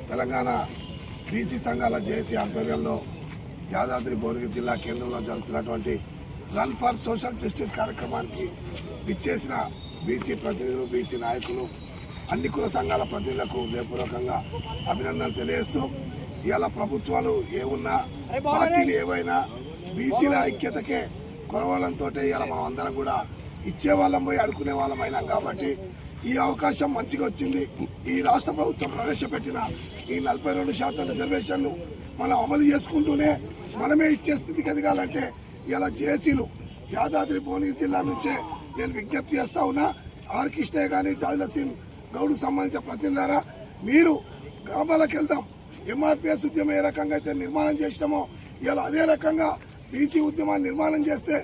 Telangana BC సంఘాల JAC ఆధ్వర్యంలో యాదాద్రి భువనగిరి జిల్లా కేంద్రంలో జరుగుతున్నటువంటి రన్ ఫర్ సోషల్ జస్టిస్ కార్యక్రమానికి విచ్చేసిన బీసీ ప్రతినిధులు, బీసీ నాయకులు, అన్ని కుల సంఘాల ప్రతినిధులకు హృదయపూర్వకంగా అభినందనలు తెలియజేస్తూ, ఇవాళ ప్రభుత్వాలు ఏమున్నా, పార్టీలు ఏవైనా బీసీల ఐక్యతకే కొరవడంతో ఇవాళ మనం అందరం కూడా ఇచ్చేవాళ్ళం పోయి అడుకునే వాళ్ళం అయినాం. కాబట్టి ఈ అవకాశం మంచిగా వచ్చింది. ఈ రాష్ట్ర ప్రభుత్వం ప్రవేశపెట్టిన ఈ 42% రిజర్వేషన్ను మనం అమలు చేసుకుంటూనే మనమే ఇచ్చే స్థితికి ఎదగాలంటే ఇలా జేఏసీలు యాదాద్రి భువనగిరి జిల్లా నుంచే నేను విజ్ఞప్తి చేస్తా ఉన్నా. ఆర్ కృష్ణయ్య కానీ, జాజిలసింగ్ గౌడ్కు సంబంధించిన ప్రతినిధులారా, మీరు గ్రామాలకు వెళ్దాం. ఎంఆర్పీఎస్ ఉద్యమం ఏ రకంగా అయితే నిర్మాణం చేసినామో ఇలా అదే రకంగా బీసీ ఉద్యమాన్ని నిర్మాణం చేస్తే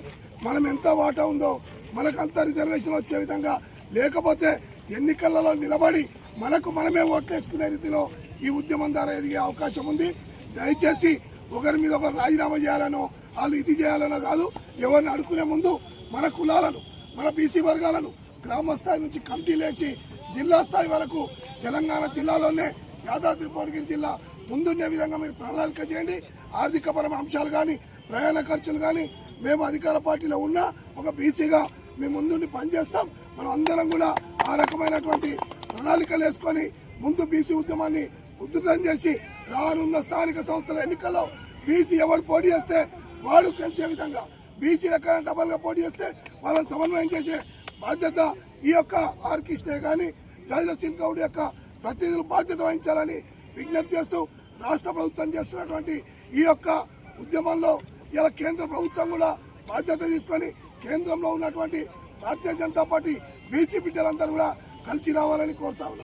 మనం ఎంత వాటా ఉందో మనకంత రిజర్వేషన్ వచ్చే విధంగా, లేకపోతే ఎన్నికలలో నిలబడి మనకు మనమే ఓట్లేసుకునే రీతిలో ఈ ఉద్యమం ద్వారా ఎదిగే అవకాశం ఉంది. దయచేసి ఒకరి మీద ఒకరు రాజీనామా చేయాలనో, వాళ్ళు ఇది చేయాలనో కాదు. ఎవరిని అడుక్కునే ముందు మన కులాలను, మన బీసీ వర్గాలను గ్రామ స్థాయి నుంచి కమిటీలు వేసి జిల్లా స్థాయి వరకు తెలంగాణ జిల్లాలోనే యాదాద్రి భువనగిరి జిల్లా ముందుండే విధంగా మీరు ప్రణాళిక చేయండి. ఆర్థికపరమైన అంశాలు కానీ, ప్రయాణ ఖర్చులు కానీ, మేము అధికార పార్టీలో ఉన్నా ఒక బీసీగా మేము ముందుండి పనిచేస్తాం. మనం అందరం కూడా ఆ రకమైనటువంటి ప్రణాళికలు వేసుకొని ముందు బీసీ ఉద్యమాన్ని ఉధృతం చేసి రానున్న స్థానిక సంస్థల ఎన్నికల్లో బీసీ ఎవరు పోటీ చేస్తే వాడు గెలిచే విధంగా, బీసీల కన్నా డబల్గా పోటీ చేస్తే వాళ్ళని సమన్వయం చేసే బాధ్యత ఈ యొక్క ఆర్ కృష్ణయ్య కానీ, జాజిలసింగ్ గౌడ్ యొక్క ప్రతినిధులు బాధ్యత వహించాలని విజ్ఞప్తి చేస్తూ, రాష్ట్ర ప్రభుత్వం చేస్తున్నటువంటి ఈ యొక్క ఉద్యమంలో ఇలా కేంద్ర ప్రభుత్వం కూడా బాధ్యత తీసుకొని కేంద్రంలో ఉన్నటువంటి భారతీయ జనతా పార్టీ బీసీ బిడ్డలందరూ కూడా కలిసి రావాలని కోరుతా ఉన్నాం.